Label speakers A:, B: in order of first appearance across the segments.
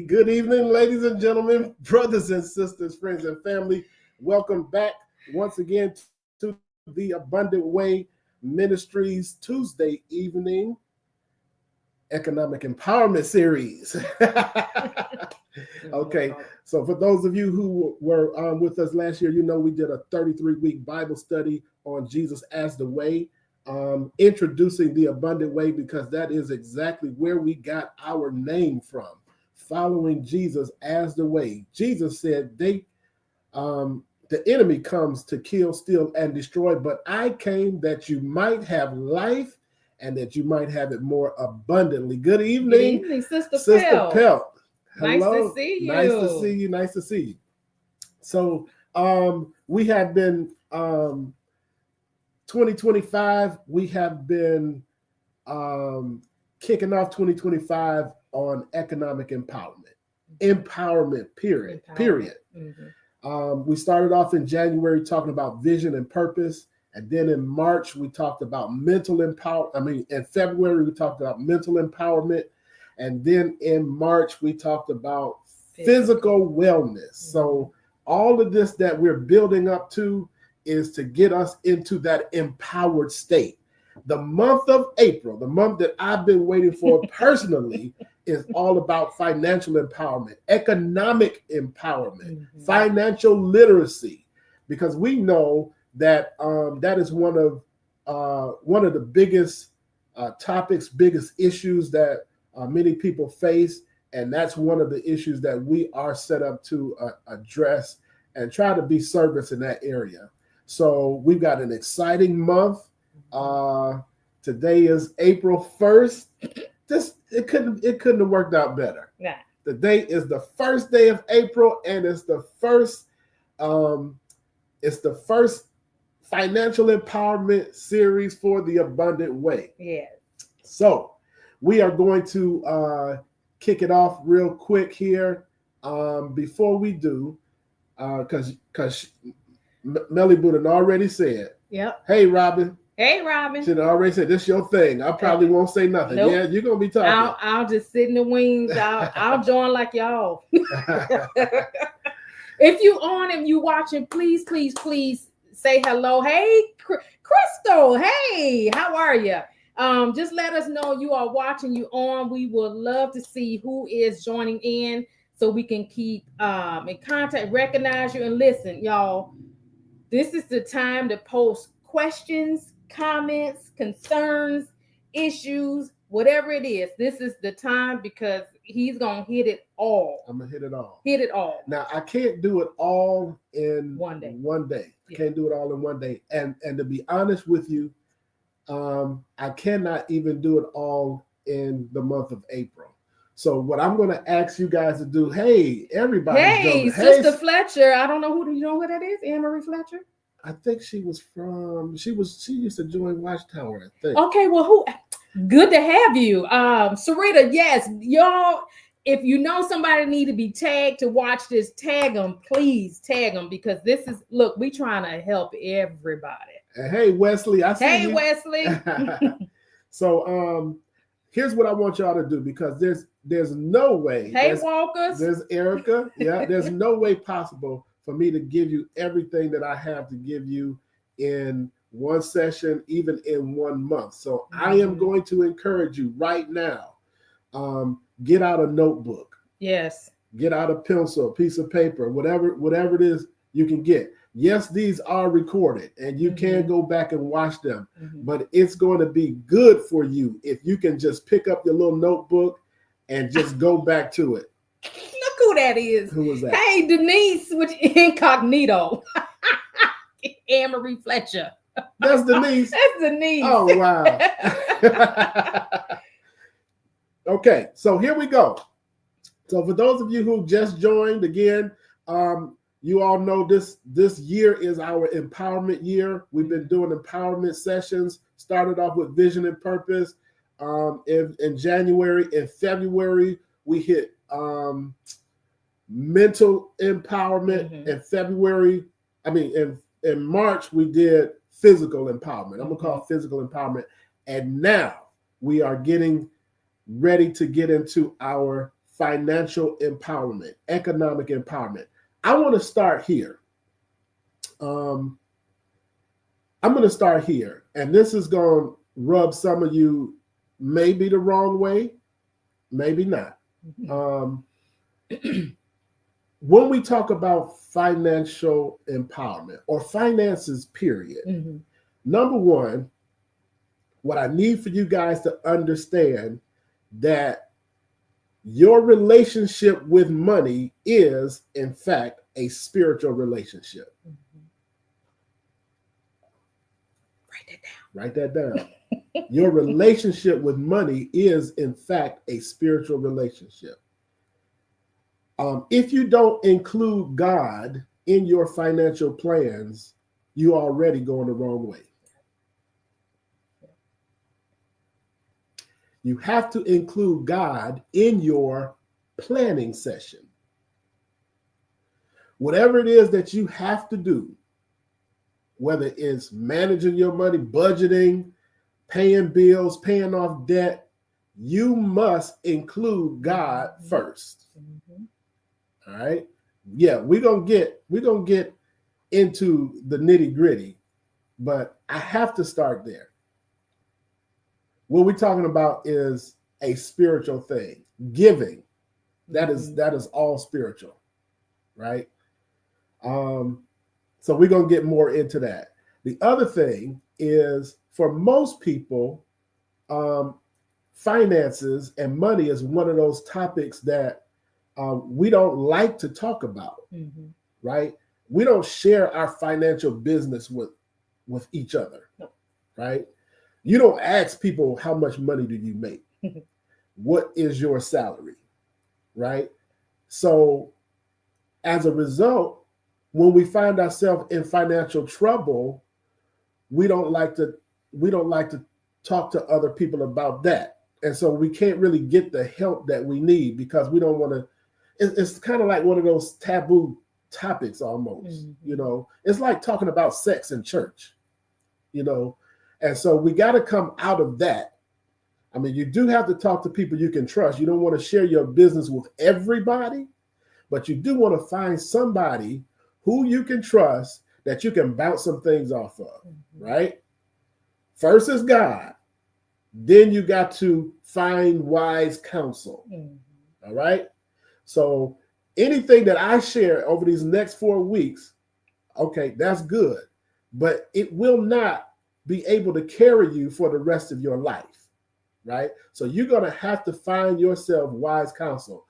A: Good evening, ladies and gentlemen, brothers and sisters, friends and family. Welcome back once again to the Abundant Way Ministries Tuesday evening economic empowerment series. Okay, so for those of you who were with us last year, you know we did a 33-week Bible study on Jesus as the way, introducing the Abundant Way, because that is exactly where we got our name from. Following Jesus as the way. Jesus said the enemy comes to kill, steal, and destroy, but I came that you might have life and that you might have it more abundantly. Good evening,
B: Sister
A: Pelt.
B: Hello.
A: Nice to see you. Nice to see you. So we have been 2025. We have been kicking off 2025 on economic empowerment, period. Mm-hmm. We started off in January talking about vision and purpose, and then in March we talked about mental empowerment. In February we talked about mental empowerment, and then in March we talked about physical wellness. Mm-hmm. So all of this that we're building up to is to get us into that empowered state. The month of April, the month that I've been waiting for personally, is all about financial empowerment, economic empowerment, mm-hmm. financial literacy, because we know that that is one of the biggest topics, biggest issues that many people face, and that's one of the issues that we are set up to address and try to be servants in that area. So we've got an exciting month. Today is April 1st. It couldn't have worked out better.
B: Yeah.
A: The date is the first day of April, and it's the first financial empowerment series for the Abundant Way.
B: Yeah.
A: So we are going to kick it off real quick here. Before we do, because Melly Buddha already said,
B: "Yep.
A: Hey, Robin."
B: Hey, Robin.
A: Should have already said, this is your thing. I probably won't say nothing.
B: Nope.
A: Yeah, you're going to be talking.
B: I'll just sit in the wings. I'll join like y'all. If you on and you watching, please say hello. Hey, Crystal. Hey, how are you? Just let us know you are watching, you on. We would love to see who is joining in so we can keep in contact, recognize you. And listen, y'all, this is the time to post questions, comments, concerns, issues, whatever it is. This is the time, because he's gonna hit it all.
A: I'm gonna hit it all.
B: Now
A: I can't do it all in
B: one day.
A: Yeah. I can't do it all in one day. And to be honest with you, I cannot even do it all in the month of April. So what I'm going to ask you guys to do, hey, everybody.
B: Hey, Sister Fletcher. I don't know you know who that is? Anne-Marie Fletcher?
A: I think she used to join Watchtower, I think.
B: Okay, well, good to have you. Sarita, yes, y'all, if you know somebody need to be tagged to watch this, tag them, please tag them, because this is, look, we trying to help everybody.
A: And hey, Wesley, I see you.
B: Hey, Wesley.
A: So, here's what I want y'all to do, because there's no way.
B: Hey, Walkers.
A: There's Erica. Yeah, there's no way possible for me to give you everything that I have to give you in one session, even in 1 month. So I am going to encourage you right now, get out a notebook.
B: Yes.
A: Get out a pencil, a piece of paper, whatever it is you can get. Yes, these are recorded and you can go back and watch them,
B: Mm-hmm.
A: but it's going to be good for you if you can just pick up your little notebook and just go back to it.
B: Look who that is.
A: Who was that?
B: Hey, Denise, which incognito. Anne-Marie Fletcher.
A: That's Denise.
B: That's Denise.
A: Oh, wow. Okay, so here we go. So for those of you who just joined, again, you all know this year is our empowerment year. We've been doing empowerment sessions, started off with vision and purpose. In January and February, we hit mental empowerment. In February, in March, we did physical empowerment. I'm going to call it physical empowerment. And now we are getting ready to get into our financial empowerment, economic empowerment. I want to start here. I'm going to start here. And this is going to rub some of you maybe the wrong way, maybe not. When we talk about financial empowerment or finances, period, number one, what I need for you guys to understand that your relationship with money is, in fact, a spiritual relationship. Write that down. Your relationship with money is, in fact, a spiritual relationship. If you don't include God in your financial plans, you're already going the wrong way. You have to include God in your planning session. Whatever it is that you have to do, whether it's managing your money, budgeting, paying bills, paying off debt, you must include God first. All right. Yeah, we're gonna get into the nitty-gritty, but I have to start there. What we're talking about is a spiritual thing. Giving. That is all spiritual, right? So we're gonna get more into that. The other thing is, for most people, finances and money is one of those topics that we don't like to talk about, right? We don't share our financial business with each other, right? You don't ask people, how much money do you make? What is your salary, right? So as a result, when we find ourselves in financial trouble, we don't like to talk to other people about that. And so we can't really get the help that we need because we don't want to. It's kind of like one of those taboo topics almost, you know. It's like talking about sex in church, you know. And so we got to come out of that. I mean, you do have to talk to people you can trust. You don't want to share your business with everybody, but you do want to find somebody who you can trust that you can bounce some things off of, right? First is God. Then you got to find wise counsel. All right? So anything that I share over these next 4 weeks, okay, that's good. But it will not be able to carry you for the rest of your life, right? So you're going to have to find yourself wise counsel.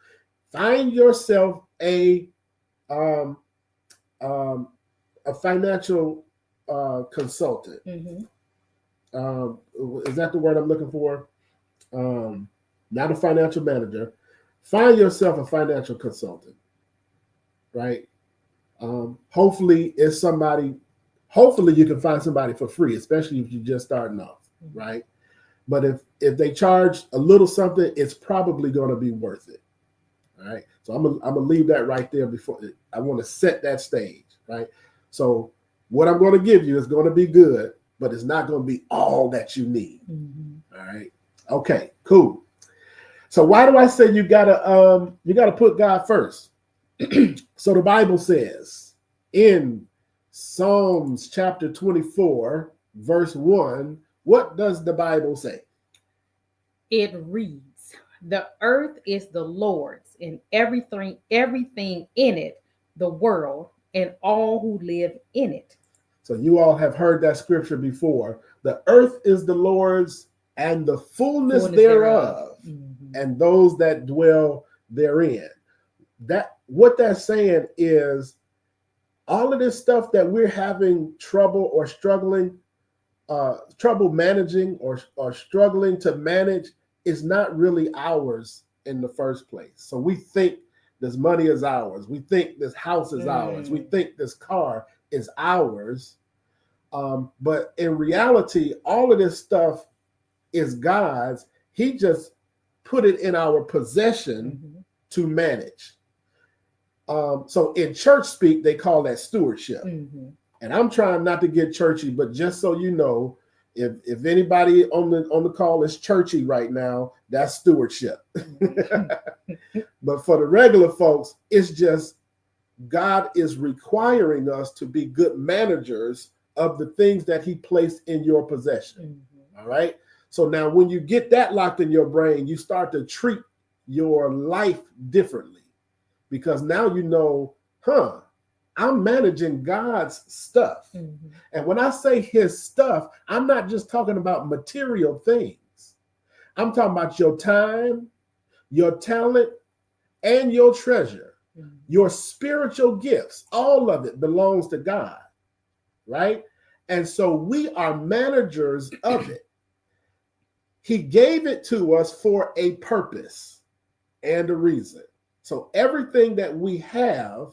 A: Find yourself a financial consultant. Is that the word I'm looking for? Not a financial manager. Find yourself a financial consultant, right? Hopefully you can find somebody for free, especially if you're just starting off, right? But if they charge a little something, it's probably going to be worth it. All right. So I'm gonna leave that right there before I want to set that stage, right? So what I'm going to give you is going to be good, but it's not going to be all that you need. All right. Okay, cool. So why do I say you gotta put God first? So the Bible says in Psalms chapter 24, verse 1, what does the Bible say?
B: It reads, "The earth is the Lord's and everything in it, the world and all who live in it.
A: So you all have heard that scripture before. The earth is the Lord's and the fullness thereof, and those that dwell therein. That what that's saying is all of this stuff that we're having trouble or struggling, trouble managing or struggling to manage is not really ours in the first place. So we think this money is ours. We think this house is ours. We think this car is ours. But in reality, all of this stuff is God's. He just put it in our possession to manage. So in church speak, they call that stewardship. And I'm trying not to get churchy, but just so you know, if anybody on the call is churchy right now, that's stewardship. But for the regular folks, it's just God is requiring us to be good managers of the things that he placed in your possession. All right. So now when you get that locked in your brain, you start to treat your life differently, because now you know, I'm managing God's stuff. And when I say his stuff, I'm not just talking about material things. I'm talking about your time, your talent, and your treasure, your spiritual gifts. All of it belongs to God, right? And so we are managers of it. He gave it to us for a purpose and a reason. So everything that we have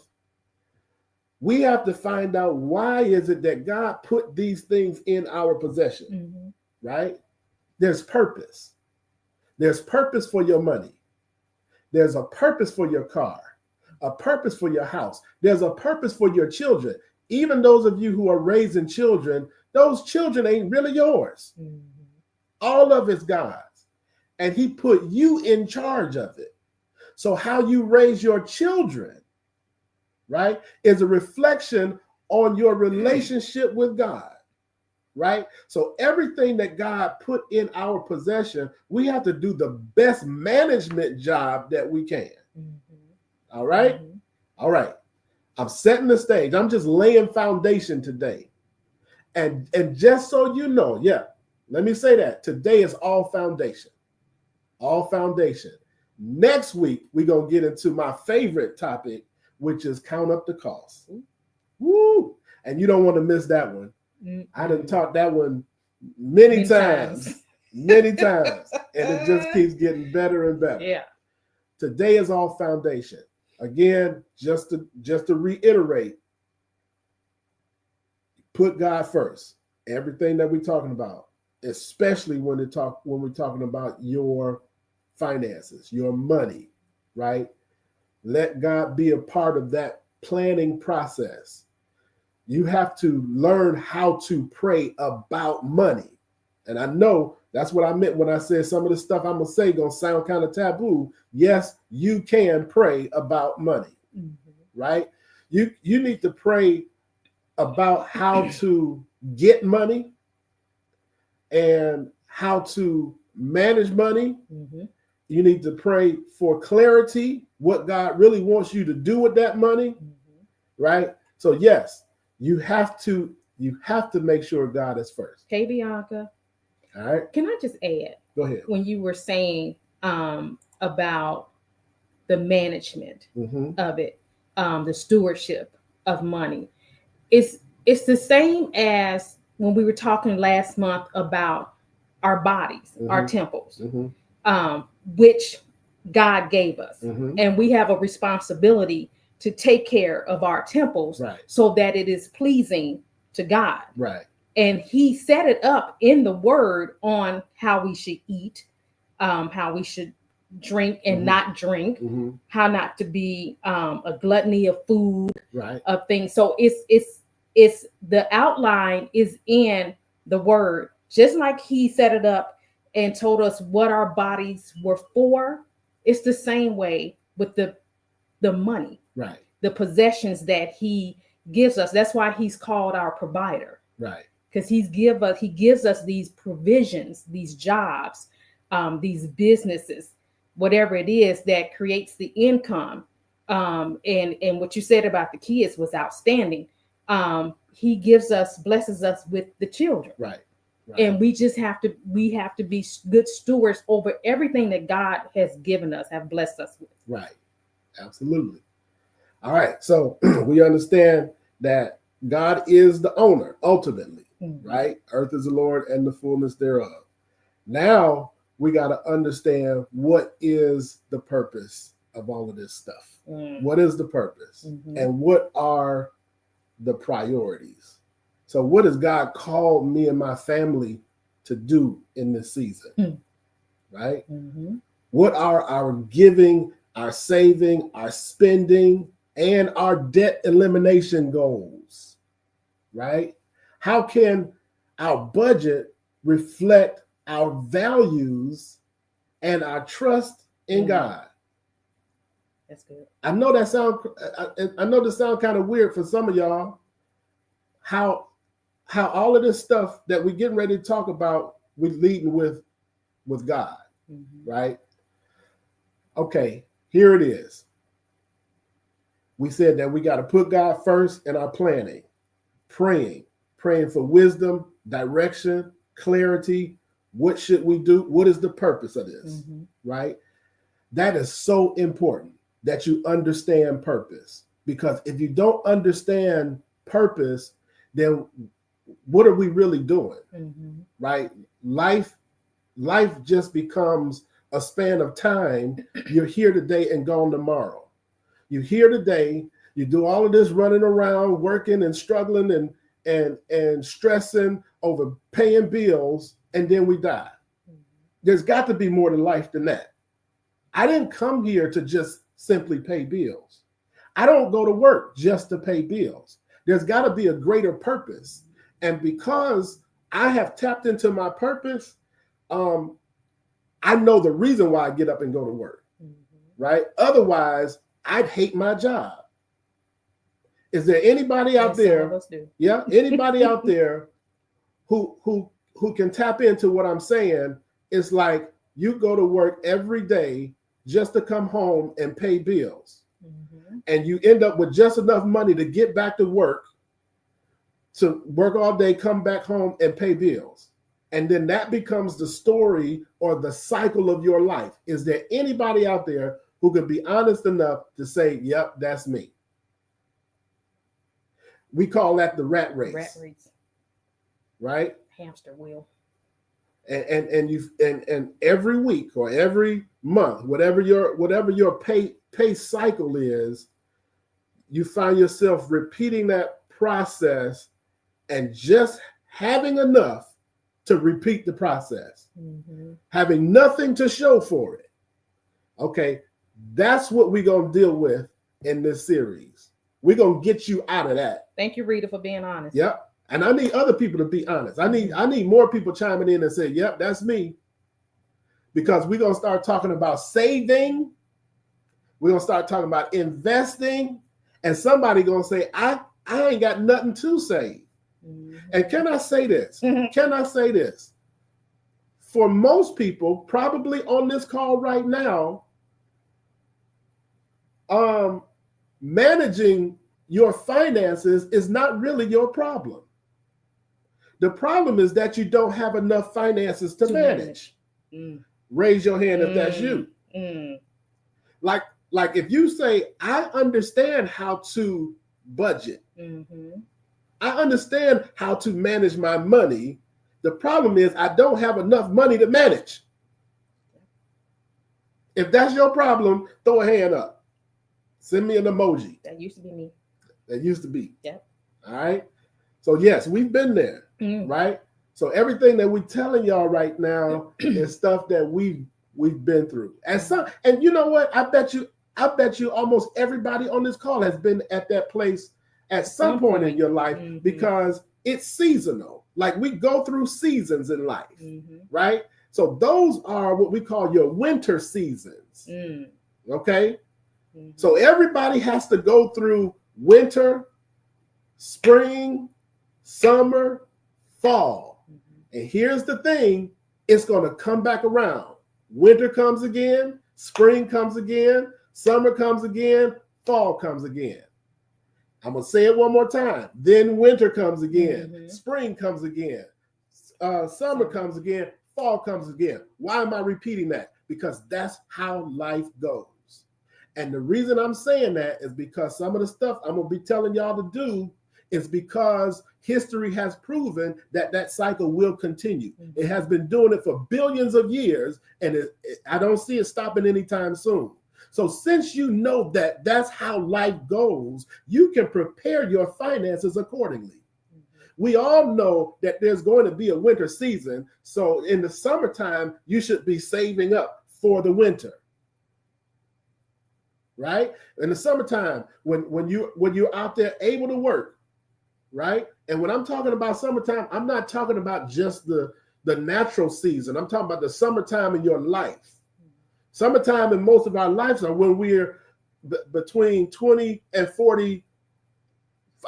A: to find out, why is it that God put these things in our possession, right? There's purpose. There's purpose for your money. There's a purpose for your car, a purpose for your house. There's a purpose for your children. Even those of you who are raising children, those children ain't really yours. All of it's God's. And he put you in charge of it. So how you raise your children, right, is a reflection on your relationship with God, right? So everything that God put in our possession, we have to do the best management job that we can. All right? All right. I'm setting the stage. I'm just laying foundation today. And just so you know, let me say that. Today is all foundation. All foundation. Next week, we're going to get into my favorite topic, which is count up the cost. Woo! And you don't want to miss that one. I done taught that one many times. Many times. And it just keeps getting better and better.
B: Yeah.
A: Today is all foundation. Again, just to reiterate, put God first. Everything that we're talking about, especially when we're talking about your finances, your money, right? Let God be a part of that planning process. You have to learn how to pray about money. And I know that's what I meant when I said some of the stuff I'm going to say going to sound kind of taboo. Yes, you can pray about money, right? You need to pray about how to get money and how to manage money. You need to pray for clarity, what God really wants you to do with that money, right? So yes, you have to make sure God is first.
B: Hey, Bianca.
A: All right.
B: Can I just add?
A: Go ahead.
B: When you were saying about the management of it, the stewardship of money, it's the same as when we were talking last month about our bodies, our temples, which God gave us. And we have a responsibility to take care of our temples, so that it is pleasing to God.
A: Right.
B: And he set it up in the word on how we should eat, how we should drink and not drink, how not to be a gluttony of food, of things. So it's the outline is in the word, just like he set it up and told us what our bodies were for. It's the same way with the money, the possessions that he gives us. That's why he's called our provider, because he gives us these provisions, these jobs, these businesses, whatever it is that creates the income And what you said about the kids was outstanding. He blesses us with the children.
A: Right.
B: And we have to be good stewards over everything that God has given us, have blessed us with.
A: Right. Absolutely. All right. So we understand that God is the owner ultimately, right? Earth is the Lord and the fullness thereof. Now we got to understand what is the purpose of all of this stuff. What is the purpose? And what are the priorities? So what has God called me and my family to do in this season? Right? What are our giving, our saving, our spending, and our debt elimination goals? Right? How can our budget reflect our values and our trust in God?
B: That's good.
A: I know this sound kind of weird for some of y'all. How all of this stuff that we're getting ready to talk about, we're leading with God, right? Okay, here it is. We said that we got to put God first in our planning, praying for wisdom, direction, clarity. What should we do? What is the purpose of this, right? That is so important that you understand purpose, because if you don't understand purpose, then what are we really doing, right? Life just becomes a span of time. You're here today and gone tomorrow. You're here today. You do all of this running around, working and struggling and stressing over paying bills, and then we die. There's got to be more to life than that. I didn't come here to just simply pay bills. I don't go to work just to pay bills. There's got to be a greater purpose. And because I have tapped into my purpose, I know the reason why I get up and go to work, right? Otherwise, I'd hate my job. Is there anybody out there? Yeah, anybody out there who can tap into what I'm saying? It's like you go to work every day just to come home and pay bills. And you end up with just enough money to get back to work all day, come back home and pay bills. And then that becomes the story or the cycle of your life. Is there anybody out there who could be honest enough to say, yep, that's me? We call that the rat race. Rat race. Right?
B: Hamster wheel.
A: And every week or every month, whatever your pay cycle is, you find yourself repeating that process and just having enough to repeat the process, having nothing to show for it. Okay, that's what we're going to deal with in this series. We're going to get you out of that.
B: Thank you, Rita, for being honest.
A: Yep. And I need other people to be honest. I need more people chiming in and say, yep, that's me. Because we're going to start talking about saving. We're going to start talking about investing. And somebody going to say, I ain't got nothing to save. And can I say this? Can I say this? For most people, probably on this call right now, managing your finances is not really your problem. The problem is that you don't have enough finances to manage. Raise your hand if that's you. Like if you say, I understand how to budget. I understand how to manage my money. The problem is I don't have enough money to manage. If that's your problem, throw a hand up. Send me an emoji.
B: That used to be me.
A: That used to be.
B: Yep.
A: All right. So yes, we've been there, right? So everything that we're telling y'all right now is stuff that we've been through. And you know what? I bet you almost everybody on this call has been at that place at some point in your life, because it's seasonal. Like we go through seasons in life, right? So those are what we call your winter seasons. Okay. So everybody has to go through winter, spring, summer, fall. And here's the thing, it's going to come back around. Winter comes again, spring comes again, summer comes again, fall comes again. I'm going to say it one more time. Then winter comes again. Spring comes again. Summer comes again. Fall comes again. Why am I repeating that? Because that's how life goes. And the reason I'm saying that is because some of the stuff I'm going to be telling y'all to do is because history has proven that that cycle will continue. It has been doing it for billions of years, and I don't see it stopping anytime soon. So since you know that that's how life goes, you can prepare your finances accordingly. We all know that there's going to be a winter season. So in the summertime, you should be saving up for the winter. Right? In the summertime, when you're out there able to work, right? And when I'm talking about summertime, I'm not talking about just the natural season. I'm talking about the summertime in your life. Summertime in most of our lives are when we're between 20 and 40,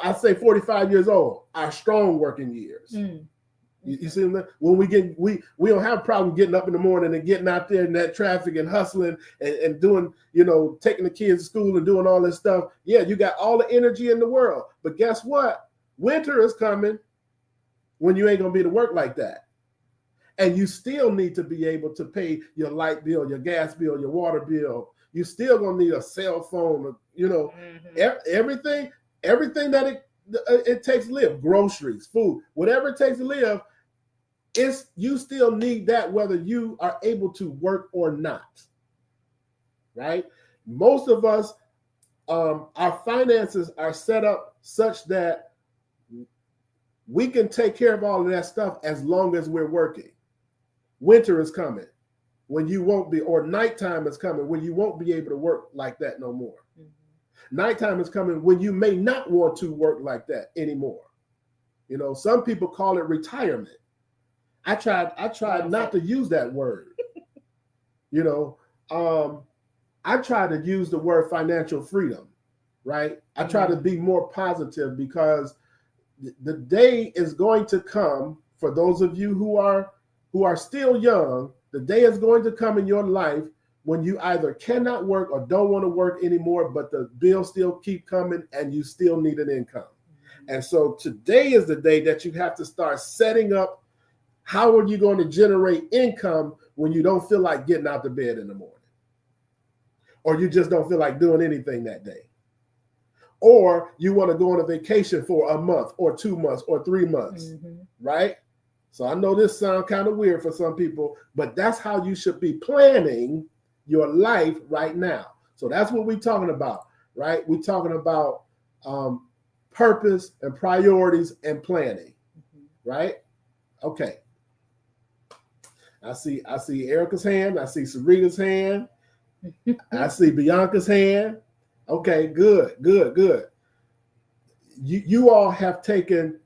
A: I say 45 years old, our strong working years. You see that? When we don't have a problem getting up in the morning and getting out there in that traffic and hustling and doing, taking the kids to school and doing all this stuff. Yeah, you got all the energy in the world. But guess what? Winter is coming when you ain't going to be to work like that. And you still need to be able to pay your light bill, your gas bill, your water bill. You still going to need a cell phone, everything that it takes to live, groceries, food, whatever it takes to live. You still need that whether you are able to work or not, right? Most of us, our finances are set up such that we can take care of all of that stuff as long as we're working. Winter is coming when you won't be, or nighttime is coming when you won't be able to work like that no more. Nighttime is coming when you may not want to work like that anymore. Some people call it retirement. I tried not to use that word. I try to use the word financial freedom, right? I try to be more positive because the day is going to come for those of you who are still young. The day is going to come in your life when you either cannot work or don't want to work anymore, but the bills still keep coming and you still need an income. And so today is the day that you have to start setting up. How are you going to generate income when you don't feel like getting out of bed in the morning? Or you just don't feel like doing anything that day? Or you want to go on a vacation for a month or 2 months or 3 months, right? So I know this sounds kind of weird for some people, but that's how you should be planning your life right now. So that's what we're talking about, right? We're talking about purpose and priorities and planning, right? Okay. I see Erica's hand. I see Sarita's hand. I see Bianca's hand. Okay, good. You all have taken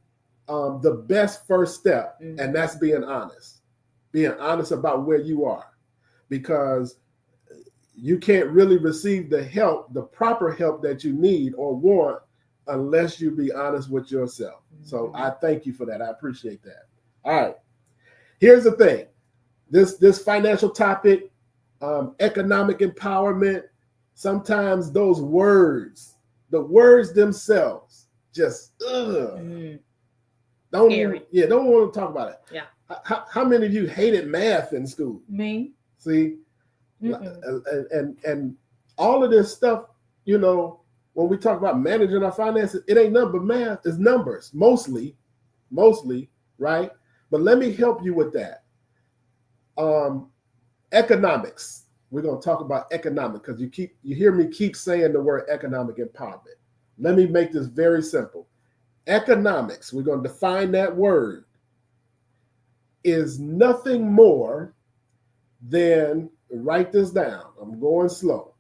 A: the best first step, and that's being honest about where you are, because you can't really receive the proper help that you need or want unless you be honest with yourself. So I thank you for that. I appreciate that. All right. Here's the thing. This financial topic, economic empowerment, sometimes those words, the words themselves, just don't want to talk about it.
B: Yeah.
A: How many of you hated math in school?
B: Me.
A: See, and all of this stuff, when we talk about managing our finances, it ain't nothing but math. It's numbers, mostly, right? But let me help you with that. Economics. We're going to talk about economics because you hear me keep saying the word economic empowerment. Let me make this very simple. Economics, we're going to define that word, is nothing more than, write this down, I'm going slow.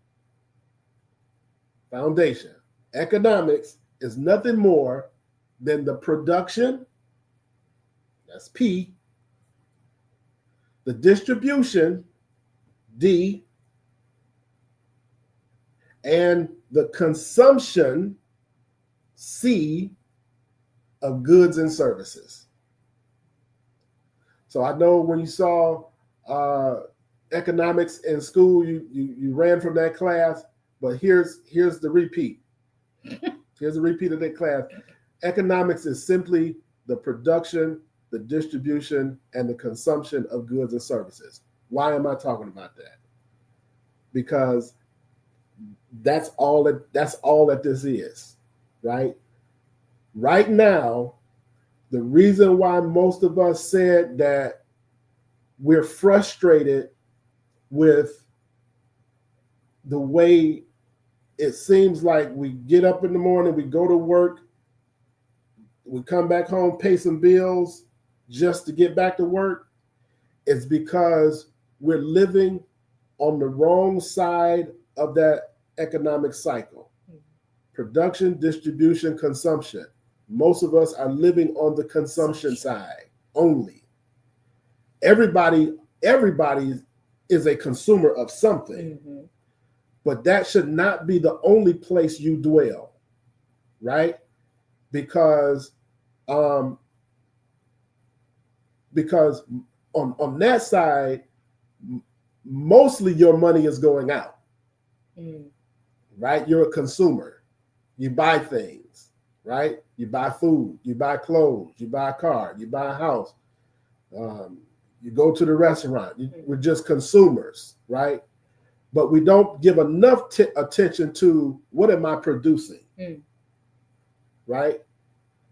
A: Foundation. Economics is nothing more than the production, that's P, the distribution, D, and the consumption, C, of goods and services. So I know when you saw economics in school, you ran from that class. But here's the repeat. Here's a repeat of that class. Economics is simply the production, the distribution, and the consumption of goods and services. Why am I talking about that? Because that's all that this is, right? Right now, the reason why most of us said that we're frustrated with the way it seems like we get up in the morning, we go to work, we come back home, pay some bills just to get back to work, is because we're living on the wrong side of that economic cycle. Production, distribution, consumption. Most of us are living on the consumption side only. Everybody is a consumer of something. Mm-hmm. But that should not be the only place you dwell, right? Because on that side, mostly your money is going out, right? You're a consumer. You buy things, right? You buy food, you buy clothes, you buy a car, you buy a house, you go to the restaurant. We're just consumers, right? But we don't give enough attention to what am I producing, right?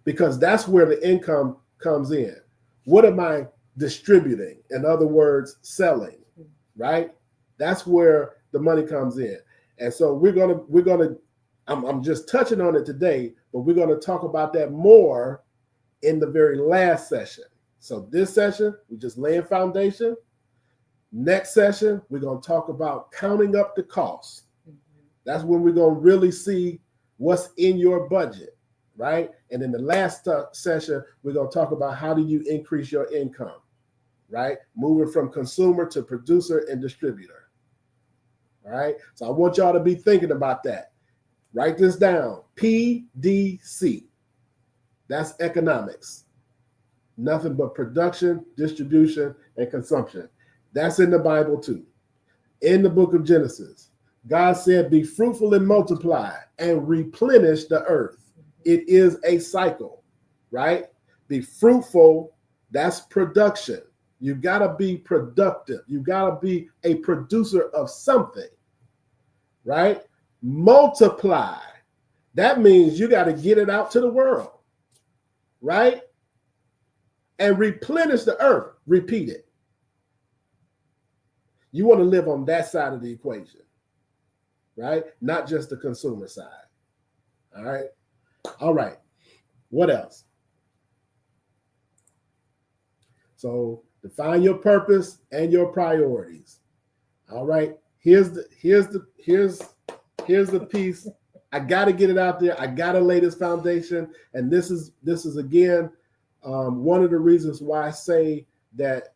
A: Because that's where the income comes in. What am I distributing? In other words, selling, right? That's where the money comes in. And so we're gonna. I'm just touching on it today, but we're gonna talk about that more in the very last session. So this session, we're just laying foundation. Next session, we're going to talk about counting up the costs. That's when we're going to really see what's in your budget, right? And in the last session, we're going to talk about how do you increase your income, right? Moving from consumer to producer and distributor, all right? So I want y'all to be thinking about that. Write this down, PDC. That's economics. Nothing but production, distribution, and consumption. That's in the Bible too. In the book of Genesis, God said, be fruitful and multiply and replenish the earth. It is a cycle, right? Be fruitful, that's production. You got to be productive. You got to be a producer of something, right? Multiply. That means you got to get it out to the world, right? And replenish the earth. Repeat it. You want to live on that side of the equation, right? Not just the consumer side. All right. All right. What else? So define your purpose and your priorities. All right. Here's the piece. I got to get it out there. I got to lay this foundation. And this is again, one of the reasons why I say that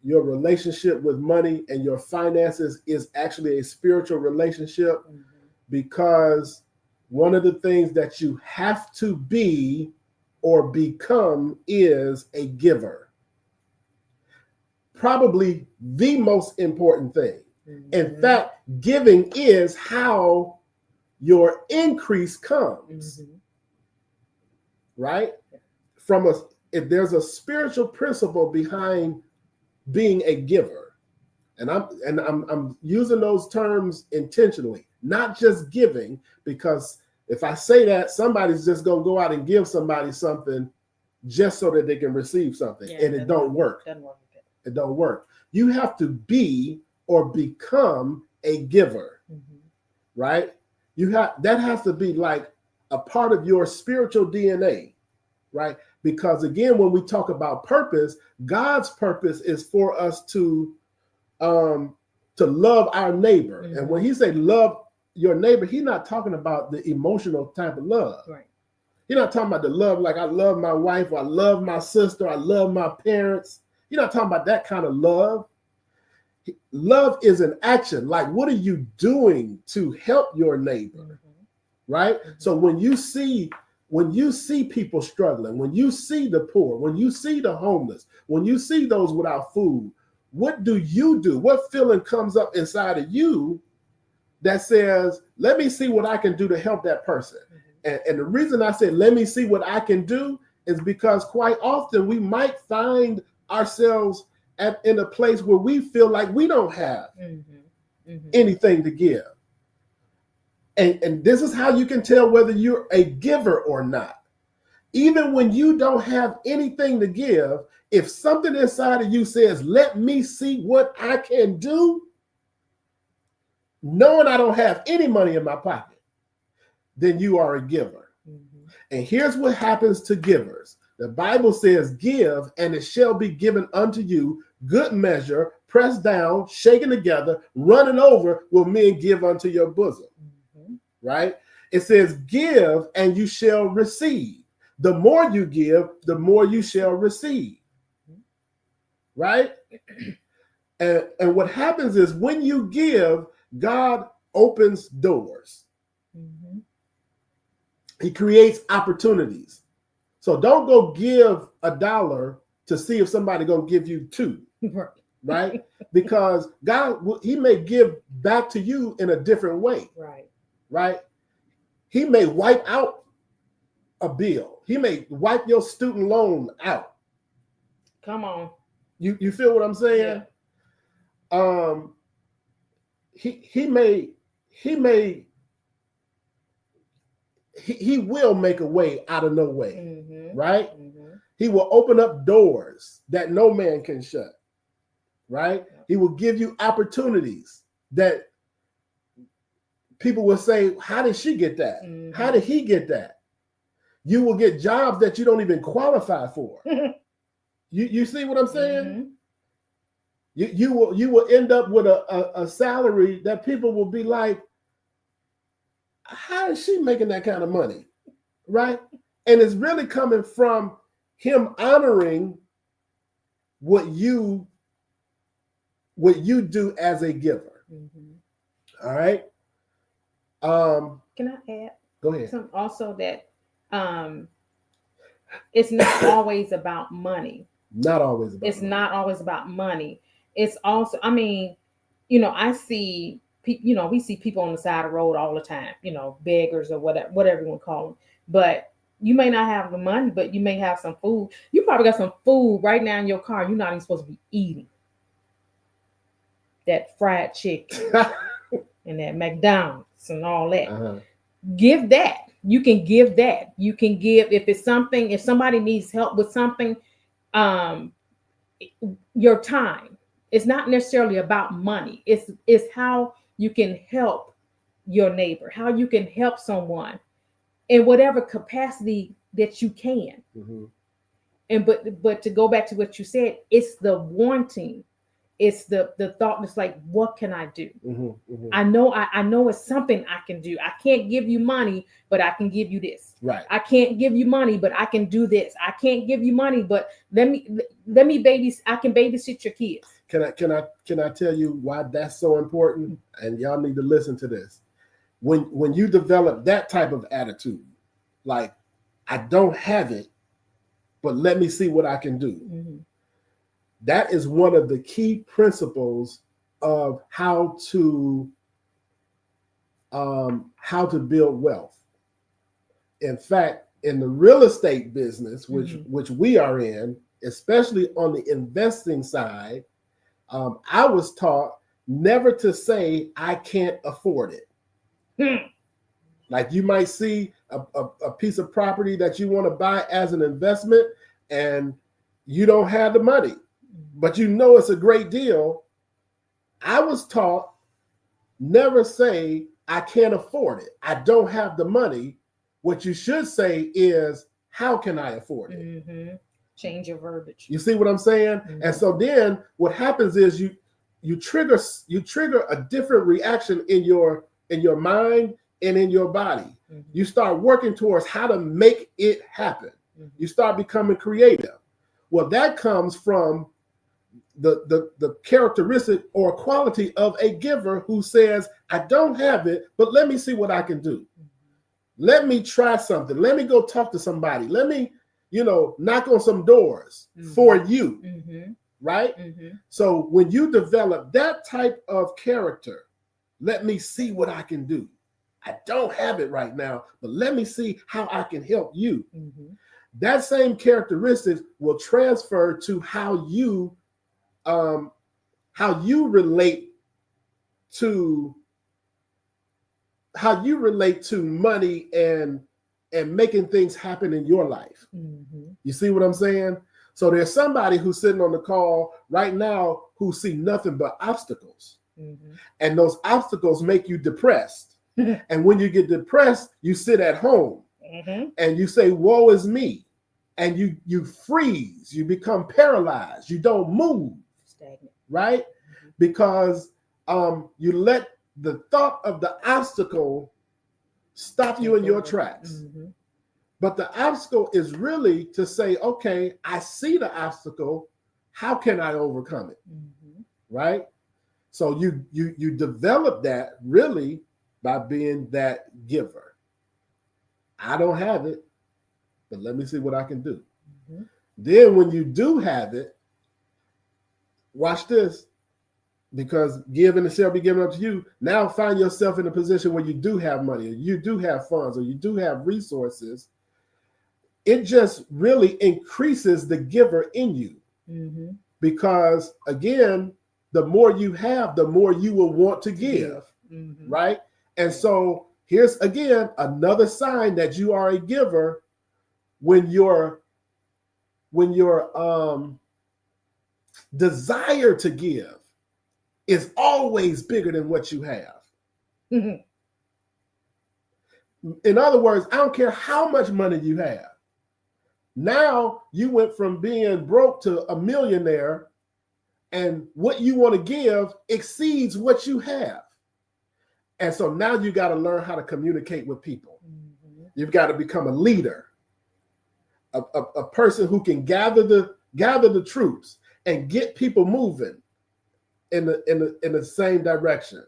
A: your relationship with money and your finances is actually a spiritual relationship, because one of the things that you have to be or become is a giver. Probably the most important thing. In fact, giving is how your increase comes, right? If there's a spiritual principle behind being a giver, and I'm using those terms intentionally, not just giving, because if I say that, somebody's just gonna go out and give somebody something just so that they can receive something, and it don't work. It don't work. You have to be or become a giver, right? That has to be like a part of your spiritual DNA, right? Because again, when we talk about purpose, God's purpose is for us to love our neighbor. And when he say love your neighbor, he's not talking about the emotional type of love. Right. He's not talking about the love like I love my wife, or I love my sister, I love my parents. You're not talking about that kind of love. Love is an action. Like, what are you doing to help your neighbor? Right? So when you see people struggling, when you see the poor, when you see the homeless, when you see those without food, what do? What feeling comes up inside of you that says, let me see what I can do to help that person. And the reason I said, let me see what I can do is because quite often we might find ourselves in a place where we feel like we don't have anything to give. And this is how you can tell whether you're a giver or not. Even when you don't have anything to give, if something inside of you says, let me see what I can do, knowing I don't have any money in my pocket, then you are a giver. And here's what happens to givers. The Bible says, give, and it shall be given unto you, good measure, pressed down, shaken together, running over, will men give unto your bosom. Right? It says, give, and you shall receive. The more you give, the more you shall receive. Right? And what happens is when you give, God opens doors. He creates opportunities. So don't go give $1 to see if somebody gonna give you $2, right? Because God, he may give back to you in a different way, right? He may wipe out a bill. He may wipe your student loan out.
B: Come on.
A: You feel what I'm saying? Yeah. He will make a way out of no way, right? He will open up doors that no man can shut, right? He will give you opportunities that people will say, how did she get that? How did he get that? You will get jobs that you don't even qualify for. You see what I'm saying? You will end up with a salary that people will be like, how is she making that kind of money? Right? And it's really coming from him honoring what you do as a giver. All right.
B: Can I add?
A: Go ahead.
B: Some also that it's not always about money.
A: Not always about
B: it's
A: money.
B: Not always about money. It's also, I mean, I see people, we see people on the side of the road all the time, beggars or whatever you want to call them. But you may not have the money, but you may have some food. You probably got some food right now in your car. You're not even supposed to be eating that fried chicken and that McDonald's and all that. Give that. You can give that. You can give if somebody needs help with something, your time. It's not necessarily about money. It's how you can help your neighbor, how you can help someone in whatever capacity that you can. And but to go back to what you said, it's the wanting, it's the thought that's like, what can I do? I know it's something I can do. I can't give you money, but I can give you this.
A: Right.
B: I can't give you money, but I can do this. I can't give you money, but let me I can babysit your kids.
A: Can I tell you why that's so important? And y'all need to listen to this. When you develop that type of attitude, like, I don't have it, but let me see what I can do. That is one of the key principles of how to build wealth. In fact, in the real estate business, which we are in, especially on the investing side, I was taught never to say, I can't afford it. Like, you might see a piece of property that you want to buy as an investment and you don't have the money, but you know it's a great deal. I was taught never say, I can't afford it. I don't have the money. What you should say is, how can I afford it?
B: Change your verbiage.
A: You see what I'm saying? And so then what happens is you trigger a different reaction in your mind and in your body. You start working towards how to make it happen. You start becoming creative. Well, that comes from the characteristic or quality of a giver who says, I don't have it, but let me see what I can do. Let me try something. Let me go talk to somebody. Let me, knock on some doors for you. Right? So when you develop that type of character, Let me see what I can do. I don't have it right now, but let me see how I can help you.
B: Mm-hmm.
A: That same characteristics will transfer to how you relate to money and making things happen in your life.
B: Mm-hmm.
A: You see what I'm saying? So there's somebody who's sitting on the call right now who see nothing but obstacles.
B: Mm-hmm.
A: And those obstacles make you depressed. And when you get depressed, you sit at home
B: mm-hmm.
A: and you say, woe is me. And you freeze, you become paralyzed, you don't move.
B: Stagnant.
A: Right?
B: Mm-hmm.
A: Because you let the thought of the obstacle stop you in your tracks.
B: Mm-hmm.
A: But the obstacle is really to say, okay, I see the obstacle. How can I overcome it?
B: Mm-hmm.
A: Right? So you develop that really by being that giver. I don't have it, but let me see what I can do. Mm-hmm. Then when you do have it, watch this, because giving shall be given up to you. Now find yourself in a position where you do have money, or you do have funds, or you do have resources. It just really increases the giver in you. Mm-hmm. Because again, the more you have, the more you will want to give. Mm-hmm. Right? And so here's again another sign that you are a giver when your desire to give is always bigger than what you have. Mm-hmm. In other words, I don't care how much money you have. Now you went from being broke to a millionaire, and what you want to give exceeds what you have. And so now you got to learn how to communicate with people. Mm-hmm. You've got to become a leader, a person who can gather the troops and get people moving in the same direction.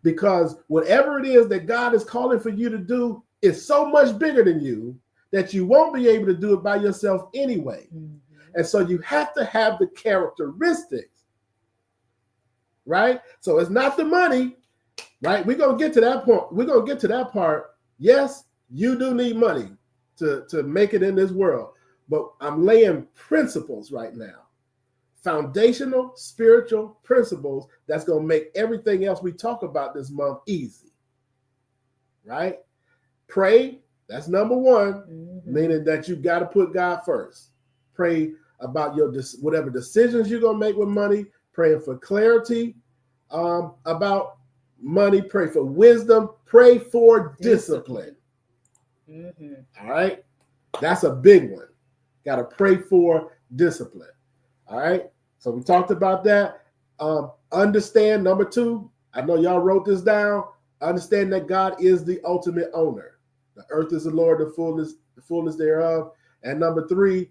A: Because whatever it is that God is calling for you to do is so much bigger than you that you won't be able to do it by yourself anyway. Mm-hmm. And so you have to have the characteristics, right? So it's not the money, right? We're going to get to that point. We're going to get to that part. Yes, you do need money to make it in this world, but I'm laying principles right now. Foundational spiritual principles that's going to make everything else we talk about this month easy, right? Pray, that's number one, mm-hmm. meaning that you got to put God first. Pray about your whatever decisions you're going to make with money, praying for clarity about money, pray for wisdom, pray for discipline. Mm-hmm. All right? That's a big one. Got to pray for discipline. All right? So we talked about that. Understand, number two, I know y'all wrote this down. Understand that God is the ultimate owner. The earth is the Lord, the fullness thereof. And number three,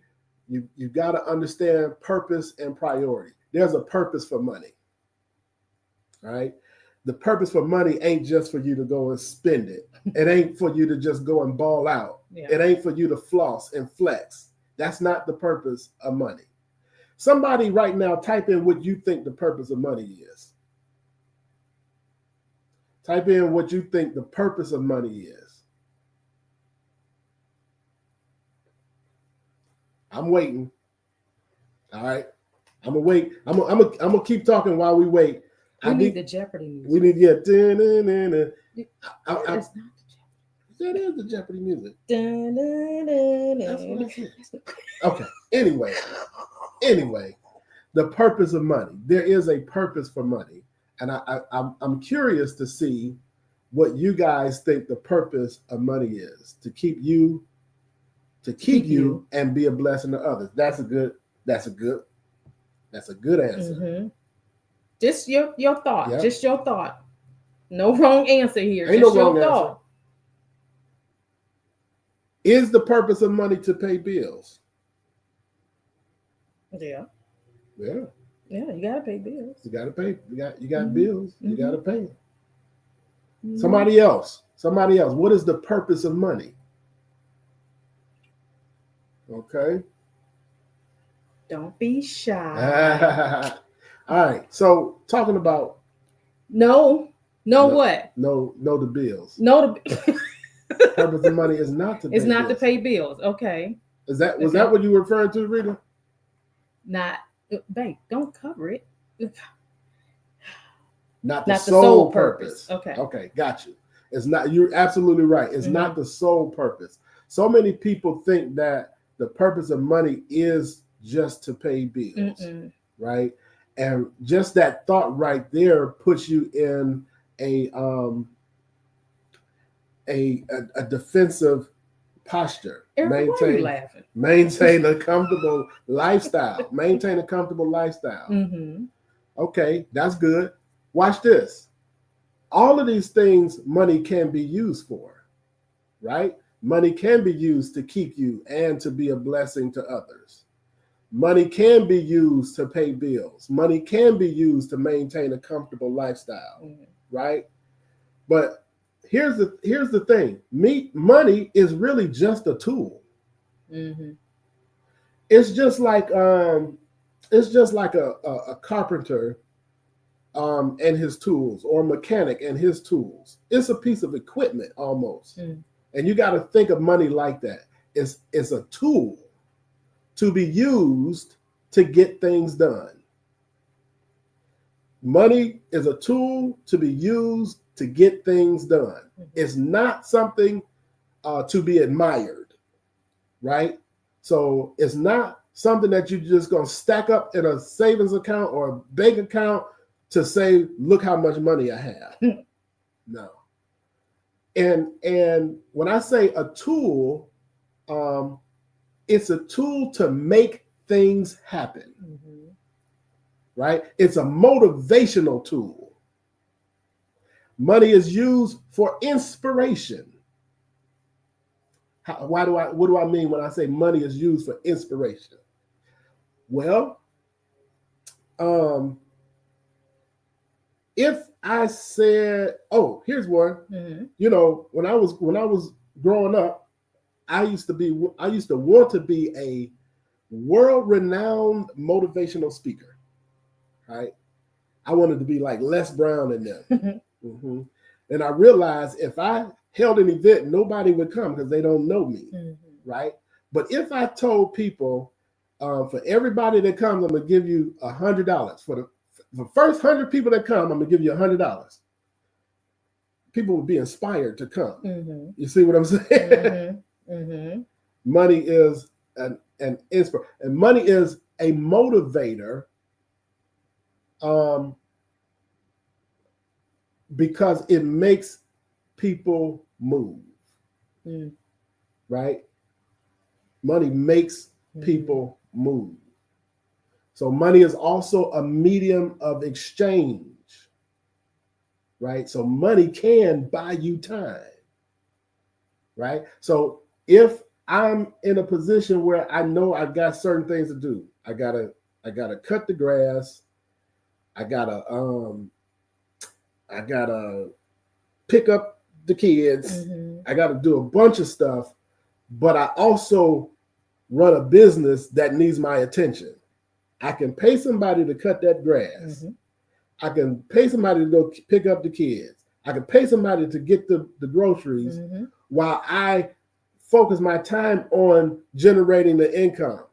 A: you got to understand purpose and priority. There's a purpose for money. All right? The purpose for money ain't just for you to go and spend it. It ain't for you to just go and ball out. Yeah. It ain't for you to floss and flex. That's not the purpose of money. Somebody right now type in what you think the purpose of money is. Type in what you think the purpose of money is. I'm waiting. All right. I'm gonna wait. I'm gonna keep talking while we wait.
B: We need the Jeopardy music.
A: We need to get.
B: That
A: is the Jeopardy music.
B: That's
A: what I said. Okay. Anyway, the purpose of money. There is a purpose for money, and I'm curious to see what you guys think the purpose of money is. To keep you and be a blessing to others. That's a good answer.
B: Mm-hmm. Just your thought. Yep. Just your thought. No wrong answer here.
A: Ain't just no wrong thought. Answer. Is the purpose of money to pay bills?
B: Yeah.
A: Yeah.
B: Yeah, you gotta pay bills.
A: You gotta pay. You got
B: mm-hmm.
A: bills. You
B: mm-hmm.
A: gotta pay. Mm-hmm. Somebody else. What is the purpose of money? Okay.
B: Don't be shy.
A: All right. So talking about.
B: No, What?
A: Know the bills.
B: Know the
A: Purpose of money is not to pay
B: it's not
A: bills.
B: to pay bills. Okay.
A: Was that what you were referring to, Rita?
B: Not, babe, don't cover it.
A: Not the sole purpose.
B: Okay.
A: Okay, got you. It's not, you're absolutely right. It's not the sole purpose. So many people think that the purpose of money is just to pay bills, right? And just that thought right there puts you in a defensive posture.
B: Eric, why are you laughing?
A: Maintain a comfortable lifestyle. Maintain a comfortable lifestyle. Okay, that's good. Watch this. All of these things money can be used for, right? Money can be used to keep you and to be a blessing to others. Money can be used to pay bills. Money can be used to maintain a comfortable lifestyle, right? But here's the thing. Money is really just a tool. It's just like a carpenter and his tools, or a mechanic and his tools. It's a piece of equipment almost. And you got to think of money like that. It's a tool to be used to get things done. Money is a tool to be used to get things done. It's not something to be admired, right? So it's not something that you're just going to stack up in a savings account or a bank account to say, look how much money I have. No. And when I say a tool, it's a tool to make things happen, right? It's a motivational tool. Money is used for inspiration. What do I mean when I say money is used for inspiration? Well, if I said, oh, here's one. You know, when I was growing up, I used to want to be a world-renowned motivational speaker, right? I wanted to be like Les Brown and them. And I realized if I held an event, nobody would come because they don't know me, right? But if I told people, for everybody that comes, I'm gonna give you $100. For the first 100 people that come, I'm gonna give you $100. People would be inspired to come. You see what I'm saying? Money is an inspiration, and money is a motivator, because it makes people move, right? Money makes people move. So money is also a medium of exchange, right? So money can buy you time, right? So if I'm in a position where I know I've got certain things to do, I gotta cut the grass, I gotta pick up the kids, I gotta do a bunch of stuff, but I also run a business that needs my attention. I can pay somebody to cut that grass. I can pay somebody to go pick up the kids. I can pay somebody to get the groceries while I focus my time on generating the income,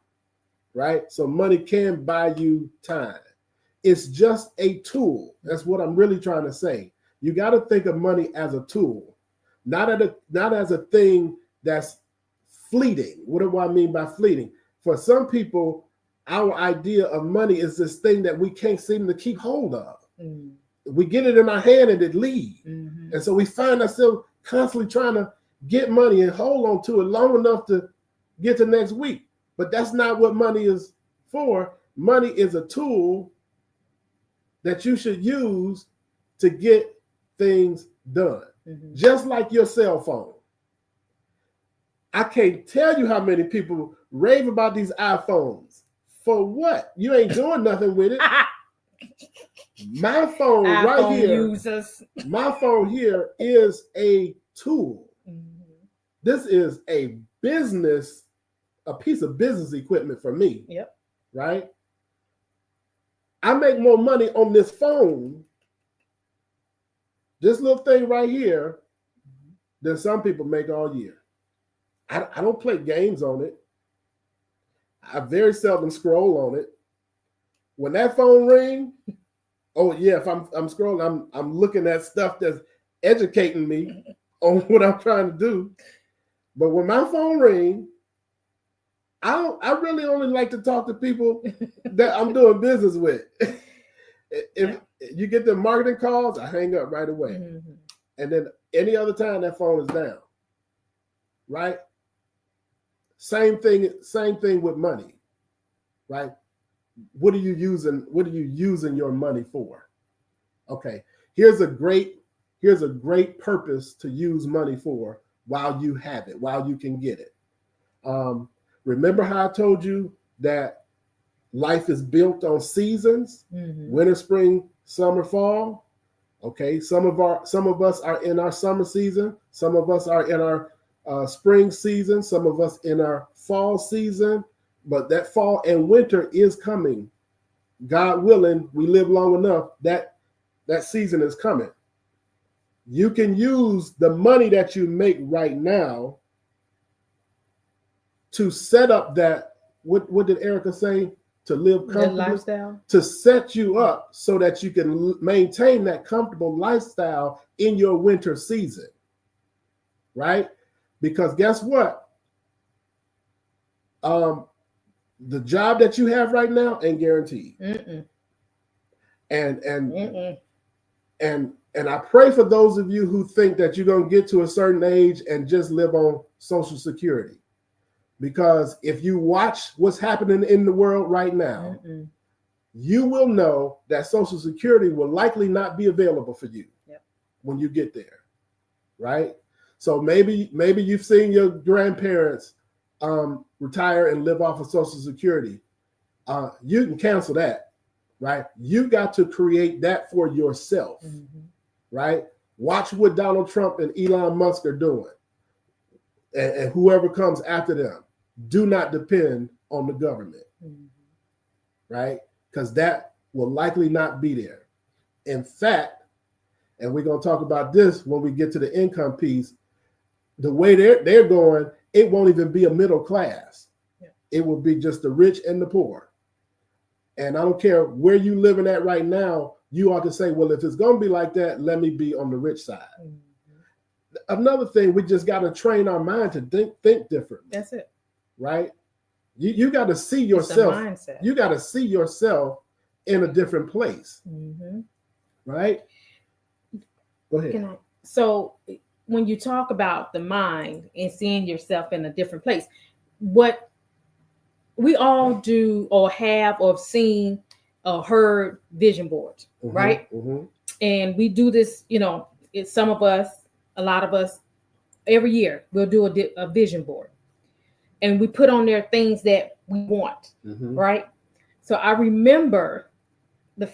A: right? So money can buy you time. It's just a tool. That's what I'm really trying to say. You got to think of money as a tool, not as a thing that's fleeting. What do I mean by fleeting? For some people, our idea of money is this thing that we can't seem to keep hold of. We get it in our hand and it leaves. And so we find ourselves constantly trying to get money and hold on to it long enough to get to next week. But that's not what money is for. Money is a tool that you should use to get things done. Just like your cell phone. I can't tell you how many people rave about these iPhones. For what? You ain't doing nothing with it. My phone right here, my phone here is a tool. This is a piece of business equipment for me. Right? I make more money on this phone this little thing right here than some people make all year. I don't play games on it. I very seldom scroll on it. When that phone ring, oh yeah, if I'm scrolling, I'm looking at stuff that's educating me on what I'm trying to do. But when my phone ring, I really only like to talk to people that I'm doing business with. If you get the marketing calls, I hang up right away. Mm-hmm. And then any other time that phone is down. Right? Same thing with money. Right? What are you using your money for? Okay. Here's a great purpose to use money for while you have it, while you can get it. Remember how I told you that life is built on seasons, winter, spring, summer, fall. Okay, some of us are in our summer season, some of us are in our spring season, some of us in our fall season, but that fall and winter is coming. God willing, we live long enough, that season is coming. You can use the money that you make right now to set up that, what did Erica say? To live comfortably, lifestyle, to set you up so that you can maintain that comfortable lifestyle in your winter season, right? Because guess what? The job that you have right now ain't guaranteed. And I pray for those of you who think that you're going to get to a certain age and just live on Social Security. Because if you watch what's happening in the world right now, you will know that Social Security will likely not be available for you when you get there, right? So maybe you've seen your grandparents retire and live off of Social Security. You can cancel that, right? You got to create that for yourself, right? Watch what Donald Trump and Elon Musk are doing, and whoever comes after them. Do not depend on the government, right? Because that will likely not be there. In fact, and we're going to talk about this when we get to the income piece, the way they're going, it won't even be a middle class. It will be just the rich and the poor. And I don't care where you living at right now, you ought to say, well, if it's going to be like that, let me be on the rich side. Another thing, we just got to train our mind to think differently.
B: That's it.
A: Right? You got to see yourself. You got to see yourself in a different place. Right? Go ahead.
B: So when you talk about the mind and seeing yourself in a different place, what we all do or have or seen or heard vision boards, right? And we do this, it's some of us, a lot of us, every year we'll do a vision board. And we put on there things that we want, right? So I remember the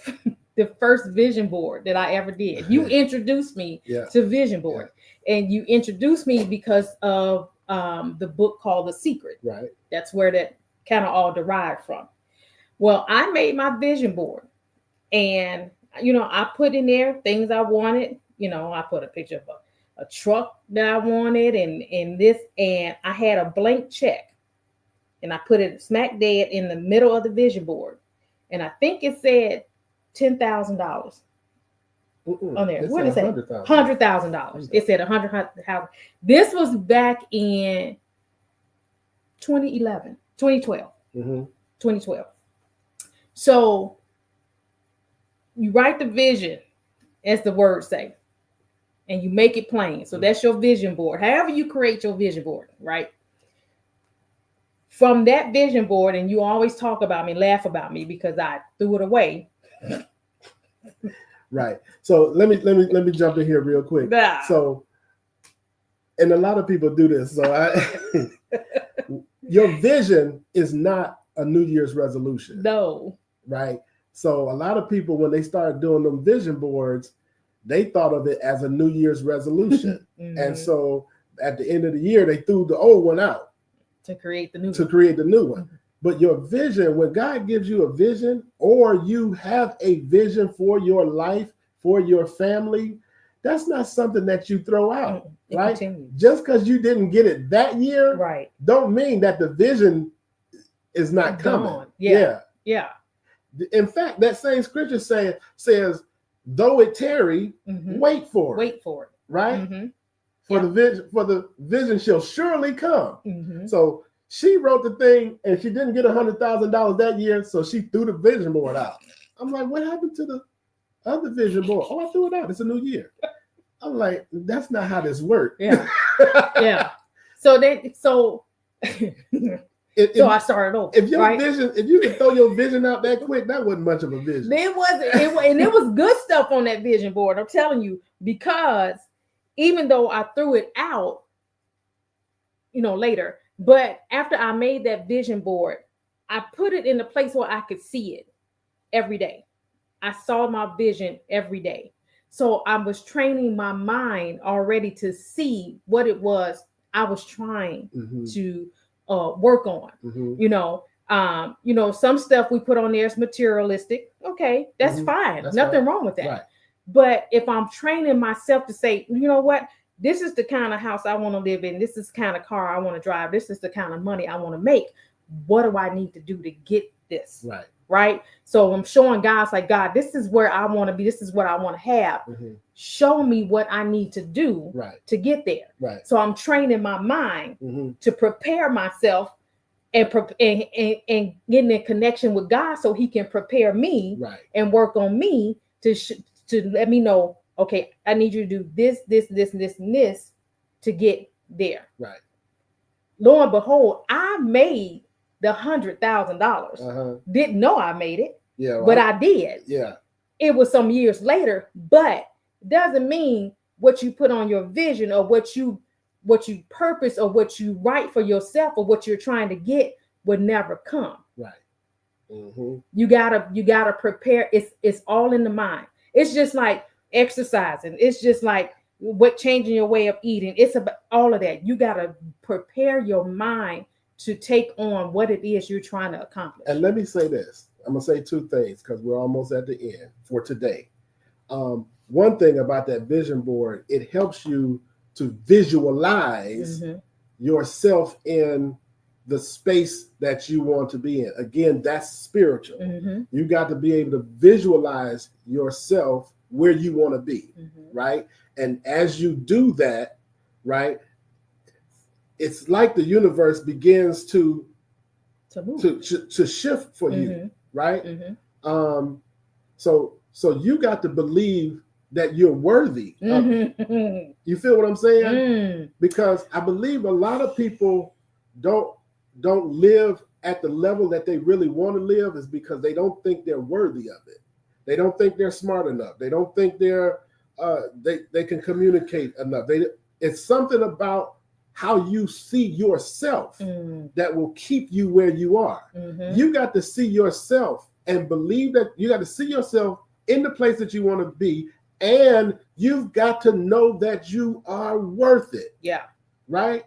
B: first vision board that I ever did. You introduced me to vision board, and you introduced me because of the book called The Secret. Right. That's where that kind of all derived from. Well, I made my vision board, and I put in there things I wanted. I put a picture of a truck that I wanted and this, and I had a blank check, and I put it smack dead in the middle of the vision board, and I think it said $10,000 on there. What is it? $100,000. It said $100,000. This was back in 2012. So you write the vision, as the words say, and you make it plain. So that's your vision board. However you create your vision board, right? From that vision board, and you always talk about me, laugh about me because I threw it away.
A: Right. So let me jump in here real quick. So, and a lot of people do this. So your vision is not a New Year's resolution.
B: No.
A: Right. So a lot of people, when they started doing them vision boards, they thought of it as a New Year's resolution. And so at the end of the year, they threw the old one out
B: to create the new
A: one. But your vision, when God gives you a vision, or you have a vision for your life, for your family, that's not something that you throw out, right?
B: Continues.
A: Just because you didn't get it that year,
B: right,
A: don't mean that the vision is not coming.
B: gone. Yeah.
A: In fact, that same scripture says, though it tarry, wait for it.
B: Wait for it.
A: Right? For the vision shall surely come. So she wrote the thing and she didn't get $100,000 that year, so she threw the vision board out. I'm like, what happened to the other vision board? Oh, I threw it out. It's a new year. I'm like, that's not how this works.
B: Yeah. So I started over.
A: If your vision, if you can throw your vision out that quick, that wasn't much of a vision.
B: It wasn't, and it was good stuff on that vision board. I'm telling you, because even though I threw it out, later, but after I made that vision board, I put it in a place where I could see it every day. I saw my vision every day. So I was training my mind already to see what it was I was trying to work on. Some stuff we put on there is materialistic. Okay, that's fine. That's nothing wrong with that. Right. But if I'm training myself to say, you know what, this is the kind of house I want to live in. This is the kind of car I want to drive. This is the kind of money I want to make. What do I need to do to get this? Right. So I'm showing God's like, God, this is where I want to be. This is what I want to have. Show me what I need to do to get there. Right. So I'm training my mind to prepare myself and getting in connection with God so he can prepare me and work on me to let me know, okay, I need you to do this, this, this, and this, and this to get there. Right. Lo and behold, I made the $100,000. Didn't know I made it. Yeah. Right. But I did. Yeah. It was some years later, but doesn't mean what you put on your vision or what you purpose or what you write for yourself or what you're trying to get would never come. Right. You gotta prepare. It's all in the mind. It's just like exercising. It's just like changing your way of eating. It's about all of that. You gotta prepare your mind to take on what it is you're trying to accomplish.
A: And let me say this. I'm going to say two things because we're almost at the end for today. One thing about that vision board, it helps you to visualize yourself in the space that you want to be in. Again, that's spiritual. You got to be able to visualize yourself where you want to be, right? And as you do that, right, it's like the universe begins to shift for you, right? So you got to believe that you're worthy. You feel what I'm saying? Because I believe a lot of people don't live at the level that they really want to live is because they don't think they're worthy of it. They don't think they're smart enough. They don't think they're they can communicate enough. It's something about how you see yourself that will keep you where you are. You got to see yourself and believe that you got to see yourself in the place that you want to be. And you've got to know that you are worth it. Yeah. Right?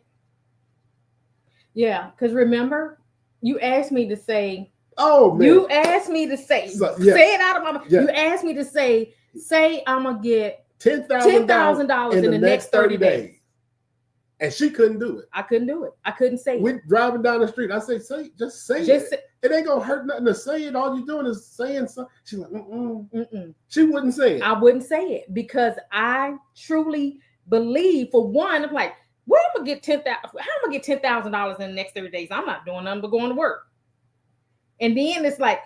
B: Yeah. Because remember, you asked me to say,
A: oh, man.
B: You asked me to say, say it out of my mouth. Yeah. You asked me to say I'm going to get $10,000 in the next 30 days.
A: And she couldn't do it.
B: I couldn't do it. I couldn't say it.
A: We're driving down the street. I say, just say it. It ain't gonna hurt nothing to say it. All you're doing is saying something. She's like, She wouldn't say it.
B: I wouldn't say it because I truly believe, for one, I'm like, where am I gonna get $10,000? How am I gonna get $10,000 in the next 30 days? I'm not doing nothing but going to work. And then it's like,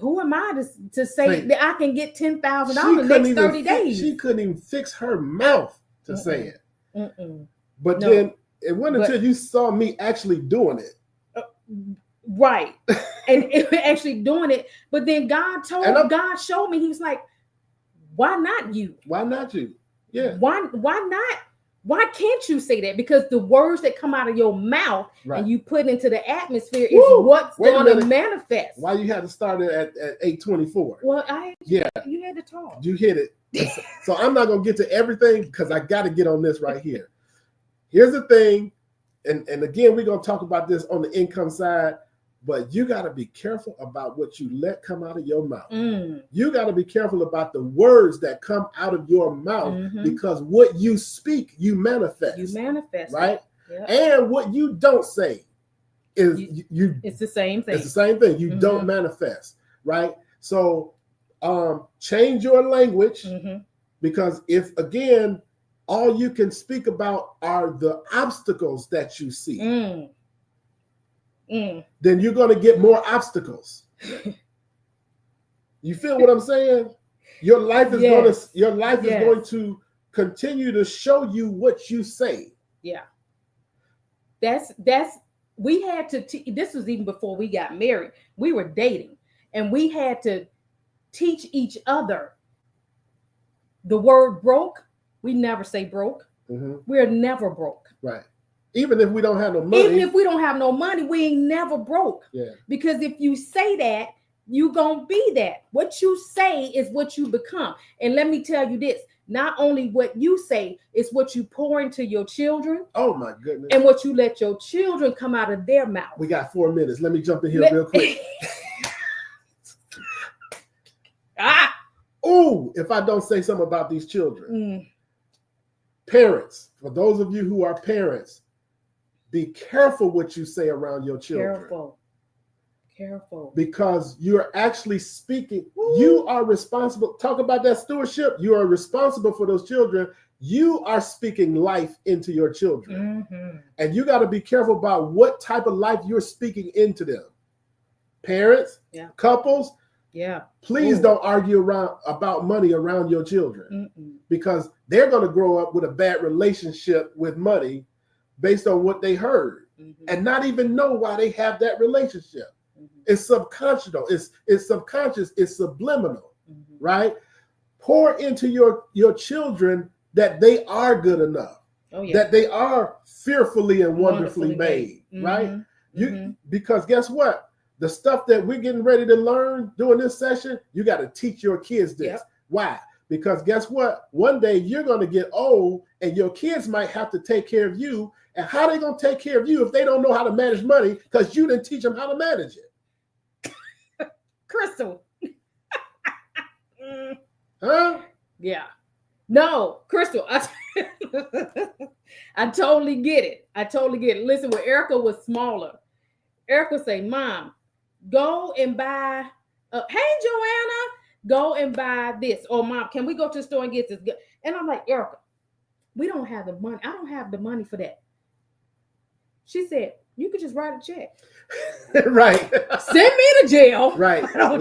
B: who am I to say that I can get $10,000 in the next 30 days?
A: She couldn't even fix her mouth to say it. But then it wasn't until you saw me actually doing it.
B: Right. And actually doing it. But then God showed me, he was like, why not you?
A: Why not you? Yeah.
B: Why not? Why can't you say that? Because the words that come out of your mouth and you put into the atmosphere is what's going to manifest.
A: Why you had to start it at 8:24?
B: Well, you had to talk.
A: You hit it. So I'm not going to get to everything because I got to get on this right here. Here's the thing. And again, we're going to talk about this on the income side. But you got to be careful about what you let come out of your mouth. You got to be careful about the words that come out of your mouth, because what you speak, you manifest.
B: You manifest.
A: Right?
B: Yep.
A: And what you don't say is
B: it's the same thing.
A: It's the same thing. You don't manifest. Right? So change your language, because if, again, all you can speak about are the obstacles that you see, then you're going to get more obstacles. You feel what I'm saying? Your life is going to continue to show you what you say.
B: Yeah. That's we had to this was even before we got married. We were dating, and we had to teach each other the word broke. We never say broke. We're never broke.
A: Right. Even if we don't have no money.
B: Even if we don't have no money, we ain't never broke.
A: Yeah.
B: Because if you say that, you gonna be that. What you say is what you become. And let me tell you this, not only what you say, it's what you pour into your children.
A: Oh my goodness.
B: And what you let your children come out of their mouth. We
A: got 4 minutes. Let me jump in here real quick. Oh, if I don't say something about these children. Parents, for those of you who are parents, be careful what you say around your children.
B: Careful.
A: Because you're actually speaking. You are responsible. Talk about that stewardship. You are responsible for those children. You are speaking life into your children. And you got to be careful about what type of life you're speaking into them. Parents, couples, please don't argue about money around your children, because they're going to grow up with a bad relationship with money based on what they heard and not even know why they have that relationship. It's subconscious. It's subconscious. It's subliminal, right? Pour into your children that they are good enough, that they are fearfully and wonderfully made, right? Because guess what? The stuff that we're getting ready to learn during this session, you got to teach your kids this. Why? Because guess what? One day you're going to get old and your kids might have to take care of you. And how are they going to take care of you if they don't know how to manage money because you didn't teach them how to manage it?
B: Crystal.
A: Huh?
B: Yeah. No, Crystal. I totally get it. Listen, when Erica was smaller, Erica would say, Mom, go and buy, hey, Joanna, go and buy this. Or Mom, can we go to the store and get this? And I'm like, Erica, we don't have the money. I don't have the money for that. She said, you could just write a check.
A: Right.
B: Send me to jail.
A: Right.
B: I'm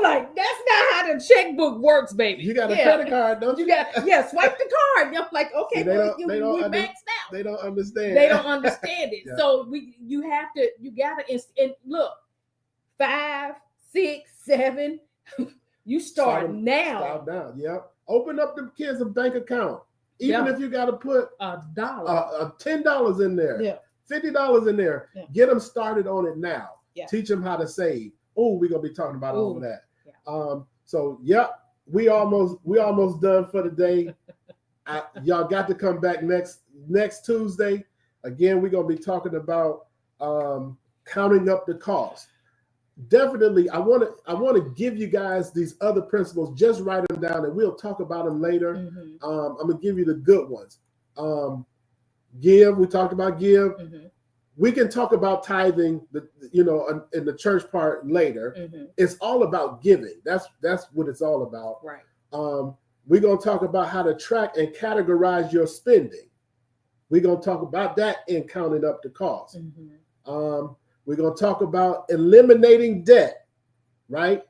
B: like, that's not how the checkbook works, baby.
A: You got a credit card, don't you?
B: Swipe the card. I'm like, okay, we maxed out.
A: They don't understand.
B: They don't understand it. So you gotta, and look, 5, 6, 7, you start now.
A: Start down. Yep. Open up the kids a bank account. Even if you got to put
B: $1,
A: $10 in there. Yeah. $50 in there. Yeah. Get them started on it now. Yeah. Teach them how to save. Oh, we're gonna be talking about all of that. Yeah. We almost done for the day. Y'all got to come back next Tuesday. Again, we're gonna be talking about counting up the cost. Definitely, I want to give you guys these other principles. Just write them down, and we'll talk about them later. I'm gonna give you the good ones. Give. We talked about give. We can talk about tithing, in the church part later. It's all about giving. That's what it's all about.
B: Right.
A: We're gonna talk about how to track and categorize your spending. We're gonna talk about that in counting up the cost. We're gonna talk about eliminating debt, right?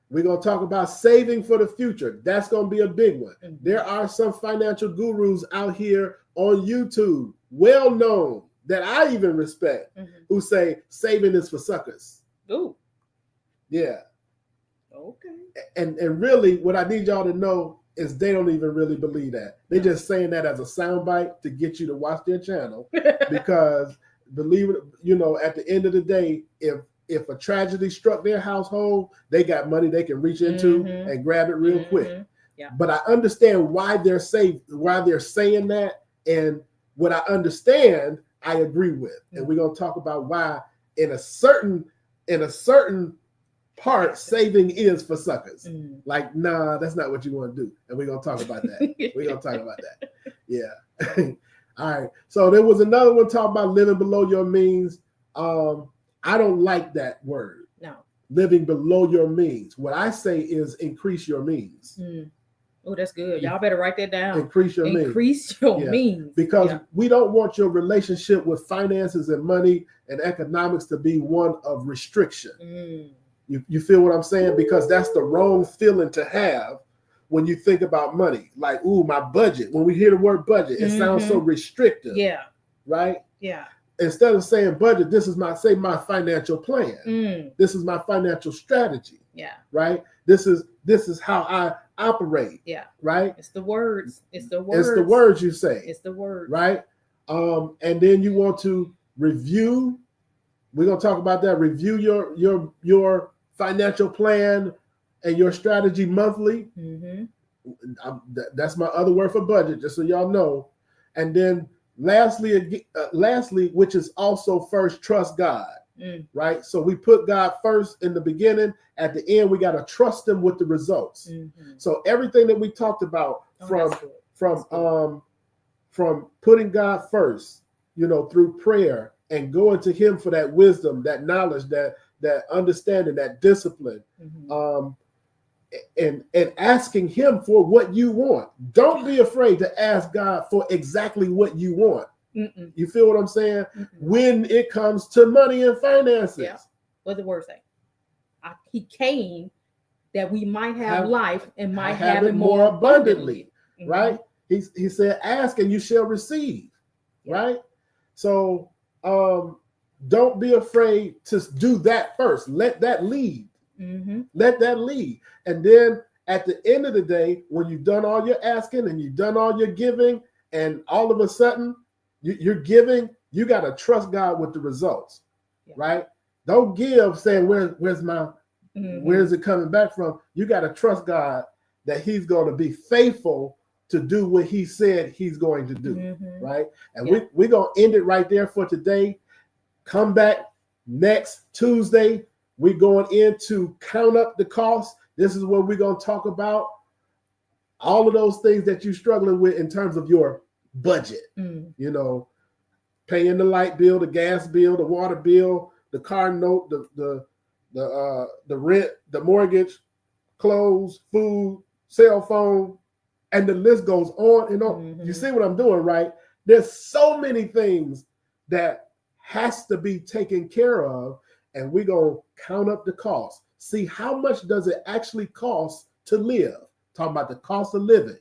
A: We're going to talk about saving for the future. That's going to be a big one. There are some financial gurus out here on YouTube, well known, that I even respect, who say saving is for suckers.
B: Ooh.
A: Yeah.
B: Okay.
A: And really, what I need y'all to know is they don't even really believe that. They're just saying that as a soundbite to get you to watch their channel. Because believe it, at the end of the day, if a tragedy struck their household, they got money they can reach into and grab it real quick. Yeah. But I understand why they're saying that, and what I understand, I agree with. And we're going to talk about why in a certain part, saving is for suckers. Like, nah, that's not what you want to do. And we're going to talk about that. Yeah. All right. So there was another one talking about living below your means. I don't like that word.
B: No.
A: Living below your means. What I say is increase your means.
B: Oh, that's good. Y'all better write that down.
A: Increase your
B: means.
A: Because we don't want your relationship with finances and money and economics to be one of restriction. You feel what I'm saying? Because that's the wrong feeling to have when you think about money. Like, ooh, my budget. When we hear the word budget, it sounds so restrictive.
B: Yeah.
A: Right?
B: Yeah.
A: Instead of saying budget, this is my financial plan. This is my financial strategy.
B: Yeah.
A: Right? This is how I operate.
B: Yeah.
A: Right?
B: It's the words. It's the words
A: you say.
B: It's the words.
A: Right? And then you want to review. We're gonna talk about that. Review your financial plan and your strategy monthly. That's my other word for budget, just so y'all know. And then lastly, which is also first, trust God. Right? So we put God first in the beginning. At the end, we got to trust him with the results. So everything that we talked about from putting God first, through prayer and going to him for that wisdom, that knowledge, that understanding, that discipline, and asking him for what you want. Don't be afraid to ask God for exactly what you want. You feel what I'm saying? When it comes to money and finances.
B: Yeah. What the word say? He came that we might have life and might have it more abundantly.
A: Right? He said, ask and you shall receive. Right? So don't be afraid to do that first. Let that lead. Let that lead. And then at the end of the day, when you've done all your asking and you've done all your giving, and all of a sudden you're giving, you got to trust God with the results. Right? Don't give saying, where's it coming back from? You got to trust God that he's going to be faithful to do what he said he's going to do. Right? And we're going to end it right there for today. Come back next Tuesday. We're going into count up the cost. This is where we're going to talk about all of those things that you're struggling with in terms of your budget. Paying the light bill, the gas bill, the water bill, the car note, the rent, the mortgage, clothes, food, cell phone, and the list goes on and on. You see what I'm doing, right? There's so many things that has to be taken care of, and we're going to count up the cost. See how much does it actually cost to live. Talking about the cost of living.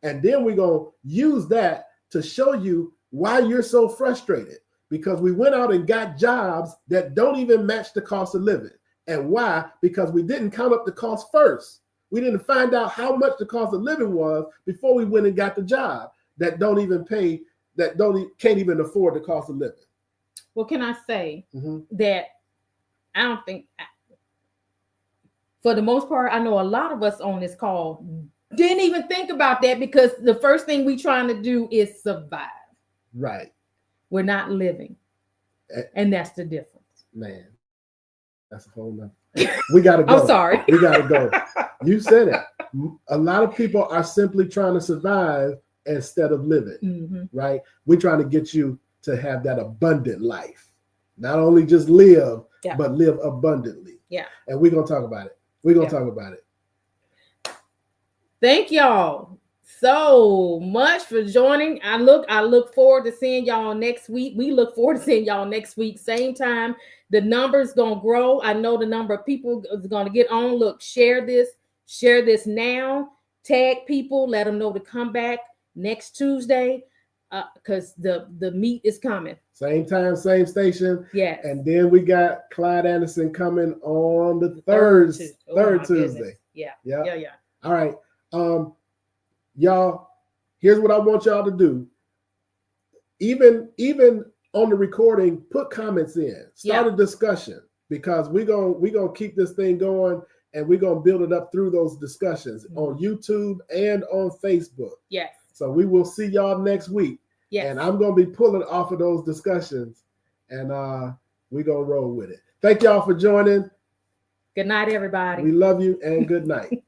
A: And then we're going to use that to show you why you're so frustrated, because we went out and got jobs that don't even match the cost of living. And why? Because we didn't count up the cost first. We didn't find out how much the cost of living was before we went and got the job that don't even pay, can't even afford the cost of living.
B: Well, can I say that I don't think, for the most part, I know a lot of us on this call didn't even think about that, because the first thing we trying to do is survive.
A: Right.
B: We're not living. And that's the difference.
A: Man, that's a whole nother. We got to go.
B: I'm sorry.
A: We got to go. You said it. A lot of people are simply trying to survive instead of living, right? We're trying to get you to have that abundant life. Not only just live, but live abundantly.
B: Yeah.
A: And we're going to talk about it. We're going to talk about it.
B: Thank y'all so much for joining. I look forward to seeing y'all next week. We look forward to seeing y'all next week. Same time. The number's going to grow. I know the number of people is going to get on. Look, share this now. Tag people. Let them know to come back next Tuesday, because the meat is coming.
A: Same time, same station.
B: Yes.
A: And then we got Clyde Anderson coming on the third Tuesday.
B: Yeah.
A: All right. Y'all, here's what I want y'all to do. Even on the recording, put comments in. Start a discussion, because we're gonna keep this thing going, and we're gonna build it up through those discussions on YouTube and on Facebook.
B: Yes.
A: So we will see y'all next week.
B: Yes.
A: And I'm gonna be pulling off of those discussions, and We're going to roll with it. Thank y'all for joining.
B: Good night, everybody.
A: We love you and good night.